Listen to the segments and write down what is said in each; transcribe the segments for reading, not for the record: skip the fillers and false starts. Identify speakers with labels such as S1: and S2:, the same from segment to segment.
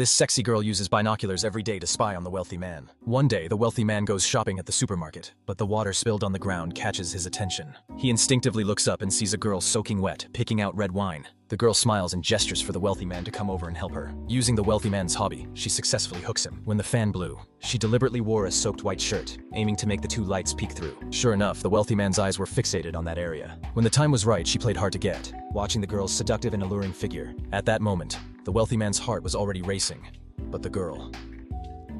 S1: This sexy girl uses binoculars every day to spy on the wealthy man. One day, the wealthy man goes shopping at the supermarket, but the water spilled on the ground catches his attention. He instinctively looks up and sees a girl soaking wet, picking out red wine. The girl smiles and gestures for the wealthy man to come over and help her. Using the wealthy man's hobby, she successfully hooks him. When the fan blew, she deliberately wore a soaked white shirt, aiming to make the two lights peek through. Sure enough, the wealthy man's eyes were fixated on that area. When the time was right, she played hard to get, watching the girl's seductive and alluring figure. At that moment, the wealthy man's heart was already racing. But the girl.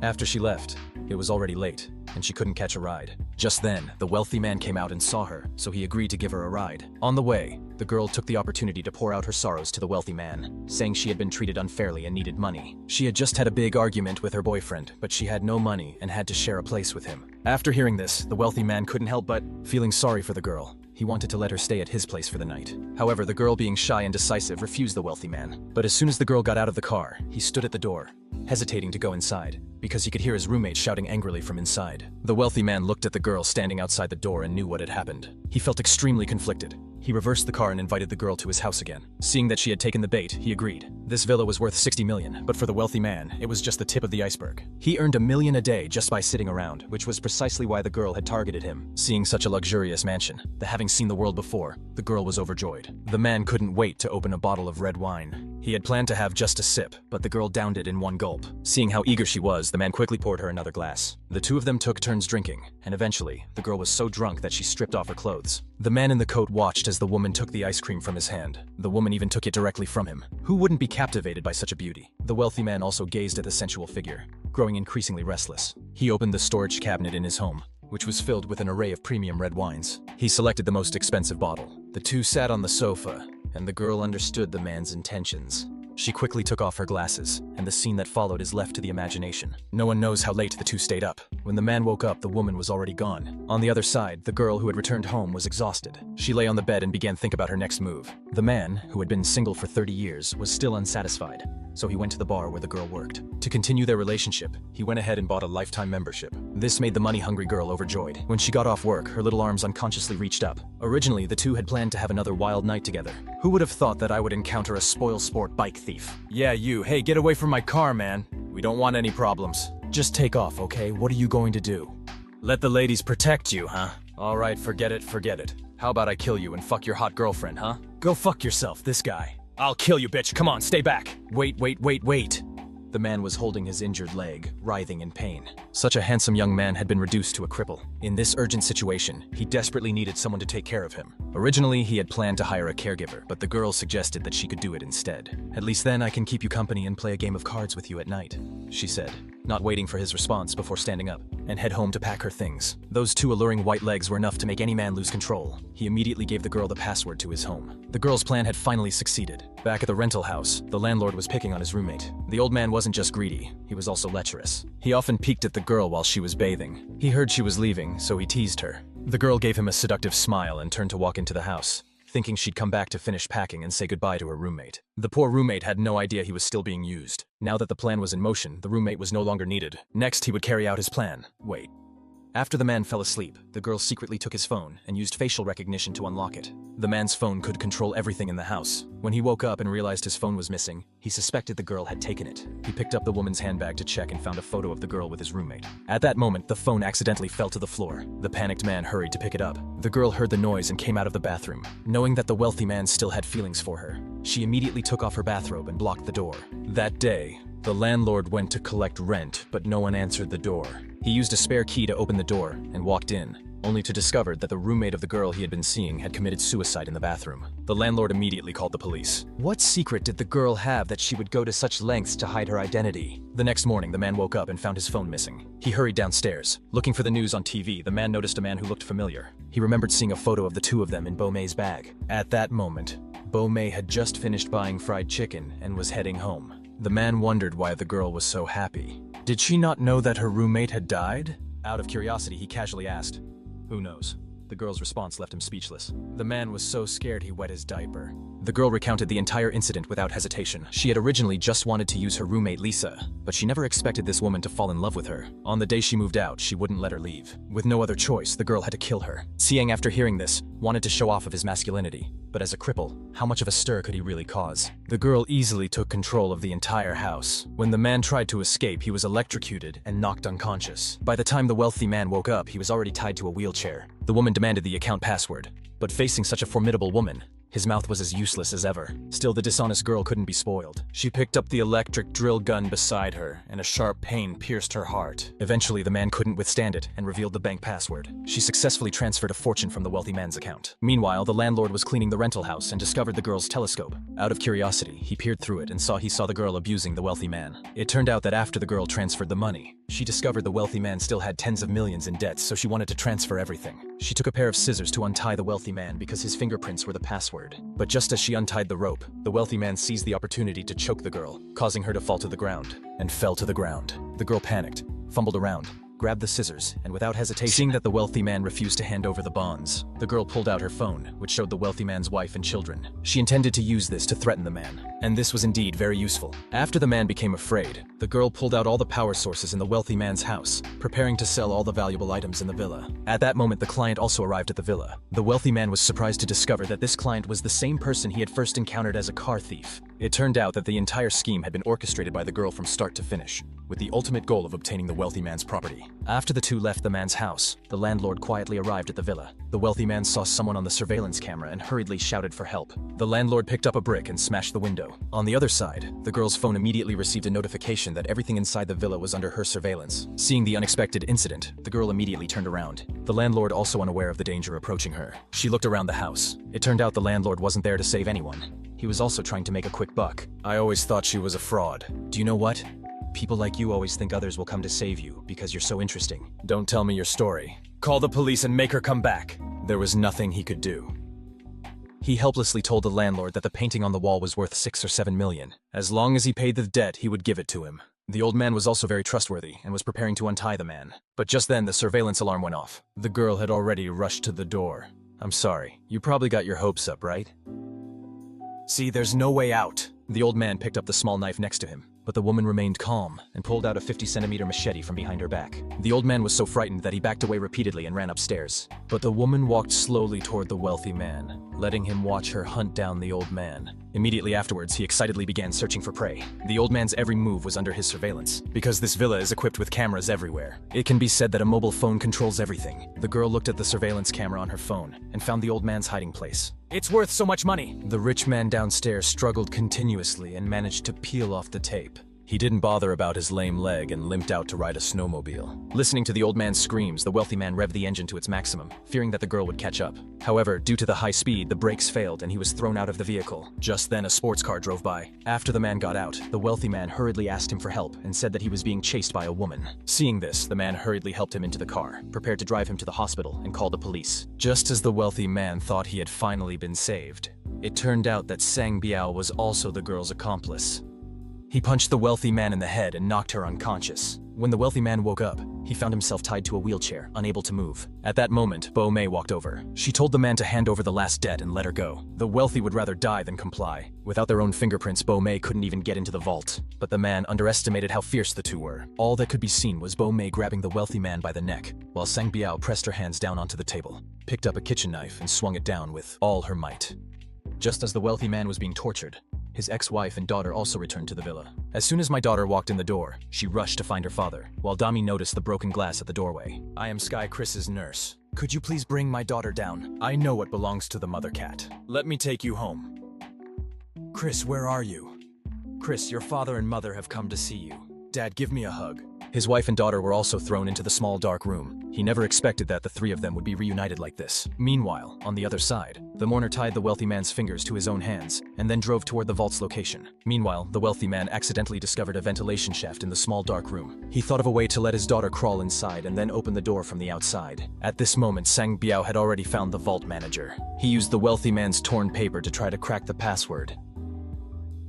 S1: After she left, it was already late, and she couldn't catch a ride. Just then, the wealthy man came out and saw her, so he agreed to give her a ride. On the way, the girl took the opportunity to pour out her sorrows to the wealthy man, saying she had been treated unfairly and needed money. She had just had a big argument with her boyfriend, but she had no money and had to share a place with him. After hearing this, the wealthy man couldn't help but feeling sorry for the girl. He wanted to let her stay at his place for the night. However, the girl, being shy and decisive, refused the wealthy man. But as soon as the girl got out of the car, he stood at the door, hesitating to go inside, because he could hear his roommate shouting angrily from inside. The wealthy man looked at the girl standing outside the door and knew what had happened. He felt extremely conflicted. He reversed the car and invited the girl to his house again. Seeing that she had taken the bait, he agreed. This villa was worth 60 million, but for the wealthy man, it was just the tip of the iceberg. He earned $1 million a day just by sitting around, which was precisely why the girl had targeted him. Seeing such a luxurious mansion, having seen the world before, the girl was overjoyed. The man couldn't wait to open a bottle of red wine. He had planned to have just a sip, but the girl downed it in one gulp. Seeing how eager she was, the man quickly poured her another glass. The two of them took turns drinking, and eventually, the girl was so drunk that she stripped off her clothes. The man in the coat watched as the woman took the ice cream from his hand. The woman even took it directly from him. Who wouldn't be captivated by such a beauty? The wealthy man also gazed at the sensual figure, growing increasingly restless. He opened the storage cabinet in his home, which was filled with an array of premium red wines. He selected the most expensive bottle. The two sat on the sofa, and the girl understood the man's intentions. She quickly took off her glasses, and the scene that followed is left to the imagination. No one knows how late the two stayed up. When the man woke up, the woman was already gone. On the other side, the girl who had returned home was exhausted. She lay on the bed and began to think about her next move. The man, who had been single for 30 years, was still unsatisfied, so he went to the bar where the girl worked. To continue their relationship, he went ahead and bought a lifetime membership. This made the money-hungry girl overjoyed. When she got off work, her little arms unconsciously reached up. Originally, the two had planned to have another wild night together. Who would have thought that I would encounter a spoil-sport bike thief? Yeah, you. Hey, get away from my car, man. We don't want any problems. Just take off, okay? What are you going to do? Let the ladies protect you, huh? All right, forget it, forget it. How about I kill you and fuck your hot girlfriend, huh? Go fuck yourself, this guy. I'll kill you, bitch. Come on, stay back. Wait. The man was holding his injured leg, writhing in pain. Such a handsome young man had been reduced to a cripple. In this urgent situation, he desperately needed someone to take care of him. Originally, he had planned to hire a caregiver, but the girl suggested that she could do it instead. At least then I can keep you company and play a game of cards with you at night, she said, not waiting for his response before standing up, and head home to pack her things. Those two alluring white legs were enough to make any man lose control. He immediately gave the girl the password to his home. The girl's plan had finally succeeded. Back at the rental house, the landlord was picking on his roommate. The old man wasn't just greedy, he was also lecherous. He often peeked at the girl while she was bathing. He heard she was leaving, so he teased her. The girl gave him a seductive smile and turned to walk into the house, thinking she'd come back to finish packing and say goodbye to her roommate. The poor roommate had no idea he was still being used. Now that the plan was in motion, the roommate was no longer needed. Next, he would carry out his plan. Wait. After the man fell asleep, the girl secretly took his phone and used facial recognition to unlock it. The man's phone could control everything in the house. When he woke up and realized his phone was missing, he suspected the girl had taken it. He picked up the woman's handbag to check and found a photo of the girl with his roommate. At that moment, the phone accidentally fell to the floor. The panicked man hurried to pick it up. The girl heard the noise and came out of the bathroom. Knowing that the wealthy man still had feelings for her, she immediately took off her bathrobe and blocked the door. That day, the landlord went to collect rent, but no one answered the door. He used a spare key to open the door and walked in, only to discover that the roommate of the girl he had been seeing had committed suicide in the bathroom. The landlord immediately called the police. What secret did the girl have that she would go to such lengths to hide her identity? The next morning, the man woke up and found his phone missing. He hurried downstairs. Looking for the news on TV, the man noticed a man who looked familiar. He remembered seeing a photo of the two of them in Beaumay's bag. At that moment, Beaumay had just finished buying fried chicken and was heading home. The man wondered why the girl was so happy. Did she not know that her roommate had died? Out of curiosity, he casually asked, "Who knows?" The girl's response left him speechless. The man was so scared he wet his diaper. The girl recounted the entire incident without hesitation. She had originally just wanted to use her roommate Lisa, but she never expected this woman to fall in love with her. On the day she moved out, she wouldn't let her leave. With no other choice, the girl had to kill her. Siang, after hearing this, wanted to show off of his masculinity. But as a cripple, how much of a stir could he really cause? The girl easily took control of the entire house. When the man tried to escape, he was electrocuted and knocked unconscious. By the time the wealthy man woke up, he was already tied to a wheelchair. The woman demanded the account password, but facing such a formidable woman, his mouth was as useless as ever. Still, the dishonest girl couldn't be spoiled. She picked up the electric drill gun beside her, and a sharp pain pierced her heart. Eventually, the man couldn't withstand it and revealed the bank password. She successfully transferred a fortune from the wealthy man's account. Meanwhile, the landlord was cleaning the rental house and discovered the girl's telescope. Out of curiosity, he peered through it and saw the girl abusing the wealthy man. It turned out that after the girl transferred the money, she discovered the wealthy man still had tens of millions in debts, so she wanted to transfer everything. She took a pair of scissors to untie the wealthy man because his fingerprints were the password. But just as she untied the rope, the wealthy man seized the opportunity to choke the girl, causing her to fall to the ground, and fell to the ground. The girl panicked, fumbled around, grabbed the scissors, and without hesitation, seeing that the wealthy man refused to hand over the bonds, the girl pulled out her phone, which showed the wealthy man's wife and children. She intended to use this to threaten the man, and this was indeed very useful. After the man became afraid, the girl pulled out all the power sources in the wealthy man's house, preparing to sell all the valuable items in the villa. At that moment, the client also arrived at the villa. The wealthy man was surprised to discover that this client was the same person he had first encountered as a car thief. It turned out that the entire scheme had been orchestrated by the girl from start to finish, with the ultimate goal of obtaining the wealthy man's property. After the two left the man's house, the landlord quietly arrived at the villa. The wealthy man saw someone on the surveillance camera and hurriedly shouted for help. The landlord picked up a brick and smashed the window. On the other side, the girl's phone immediately received a notification that everything inside the villa was under her surveillance. Seeing the unexpected incident, the girl immediately turned around. The landlord, also unaware of the danger approaching her, she looked around the house. It turned out the landlord wasn't there to save anyone. He was also trying to make a quick buck. I always thought she was a fraud. Do you know what? People like you always think others will come to save you because you're so interesting. Don't tell me your story. Call the police and make her come back. There was nothing he could do. He helplessly told the landlord that the painting on the wall was worth 6 or 7 million. As long as he paid the debt, he would give it to him. The old man was also very trustworthy and was preparing to untie the man. But just then, the surveillance alarm went off. The girl had already rushed to the door. I'm sorry, you probably got your hopes up, right? See, there's no way out. The old man picked up the small knife next to him, but the woman remained calm and pulled out a 50-centimeter machete from behind her back. The old man was so frightened that he backed away repeatedly and ran upstairs. But the woman walked slowly toward the wealthy man, letting him watch her hunt down the old man. Immediately afterwards, he excitedly began searching for prey. The old man's every move was under his surveillance, because this villa is equipped with cameras everywhere. It can be said that a mobile phone controls everything. The girl looked at the surveillance camera on her phone and found the old man's hiding place. It's worth so much money! The rich man downstairs struggled continuously and managed to peel off the tape. He didn't bother about his lame leg and limped out to ride a snowmobile. Listening to the old man's screams, the wealthy man revved the engine to its maximum, fearing that the girl would catch up. However, due to the high speed, the brakes failed and he was thrown out of the vehicle. Just then, a sports car drove by. After the man got out, the wealthy man hurriedly asked him for help and said that he was being chased by a woman. Seeing this, the man hurriedly helped him into the car, prepared to drive him to the hospital and call the police. Just as the wealthy man thought he had finally been saved, it turned out that Sang Biao was also the girl's accomplice. He punched the wealthy man in the head and knocked her unconscious. When the wealthy man woke up, he found himself tied to a wheelchair, unable to move. At that moment, Bo Mei walked over. She told the man to hand over the last debt and let her go. The wealthy would rather die than comply. Without their own fingerprints, Bo Mei couldn't even get into the vault. But the man underestimated how fierce the two were. All that could be seen was Bo Mei grabbing the wealthy man by the neck, while Sang Biao pressed her hands down onto the table, picked up a kitchen knife and swung it down with all her might. Just as the wealthy man was being tortured, his ex-wife and daughter also returned to the villa. As soon as my daughter walked in the door, she rushed to find her father, while Dami noticed the broken glass at the doorway. I am Sky Chris's nurse. Could you please bring my daughter down? I know what belongs to the mother cat. Let me take you home. Chris, where are you? Chris, your father and mother have come to see you. Dad, give me a hug. His wife and daughter were also thrown into the small dark room. He never expected that the three of them would be reunited like this. Meanwhile, on the other side, the mourner tied the wealthy man's fingers to his own hands and then drove toward the vault's location. Meanwhile, the wealthy man accidentally discovered a ventilation shaft in the small dark room. He thought of a way to let his daughter crawl inside and then open the door from the outside. At this moment, Sang Biao had already found the vault manager. He used the wealthy man's torn paper to try to crack the password.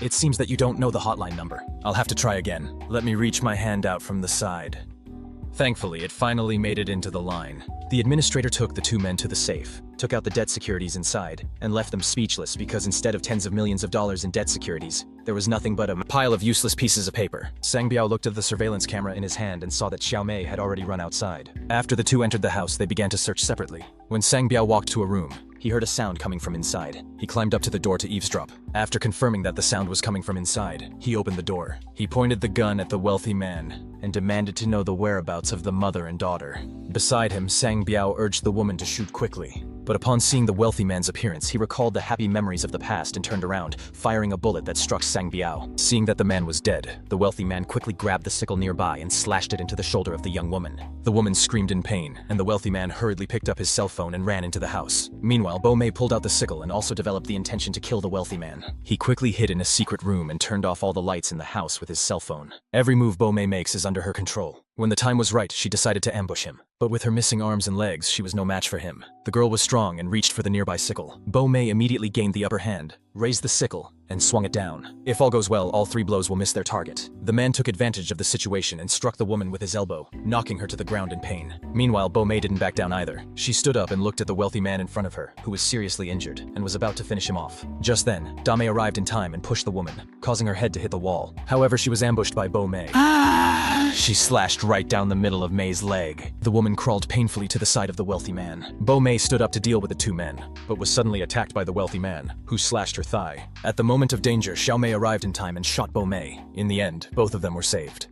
S1: It seems that you don't know the hotline number. I'll have to try again. Let me reach my hand out from the side. Thankfully, it finally made it into the line. The administrator took the two men to the safe, took out the debt securities inside, and left them speechless because instead of tens of millions of dollars in debt securities, there was nothing but a pile of useless pieces of paper. Sang Biao looked at the surveillance camera in his hand and saw that Xiao Mei had already run outside. After the two entered the house, they began to search separately. When Sang Biao walked to a room, he heard a sound coming from inside. He climbed up to the door to eavesdrop. After confirming that the sound was coming from inside, he opened the door. He pointed the gun at the wealthy man and demanded to know the whereabouts of the mother and daughter. Beside him, Sang Biao urged the woman to shoot quickly. But upon seeing the wealthy man's appearance, he recalled the happy memories of the past and turned around, firing a bullet that struck Sang Biao. Seeing that the man was dead, the wealthy man quickly grabbed the sickle nearby and slashed it into the shoulder of the young woman. The woman screamed in pain, and the wealthy man hurriedly picked up his cell phone and ran into the house. Meanwhile, Bo Mei pulled out the sickle and also developed the intention to kill the wealthy man. He quickly hid in a secret room and turned off all the lights in the house with his cell phone. Every move Bo Mei makes is under her control. When the time was right, she decided to ambush him. But with her missing arms and legs, she was no match for him. The girl was strong and reached for the nearby sickle. Bo Mei immediately gained the upper hand, raised the sickle, and swung it down. If all goes well, all three blows will miss their target. The man took advantage of the situation and struck the woman with his elbow, knocking her to the ground in pain. Meanwhile, Bo Mei didn't back down either. She stood up and looked at the wealthy man in front of her, who was seriously injured, and was about to finish him off. Just then, Dame arrived in time and pushed the woman, causing her head to hit the wall. However, she was ambushed by Bo Mei. She slashed right down the middle of Mei's leg. The woman crawled painfully to the side of the wealthy man. Bo Mei stood up to deal with the two men, but was suddenly attacked by the wealthy man, who slashed her thigh. At the moment of danger, Xiao Mei arrived in time and shot Bo Mei. In the end, both of them were saved.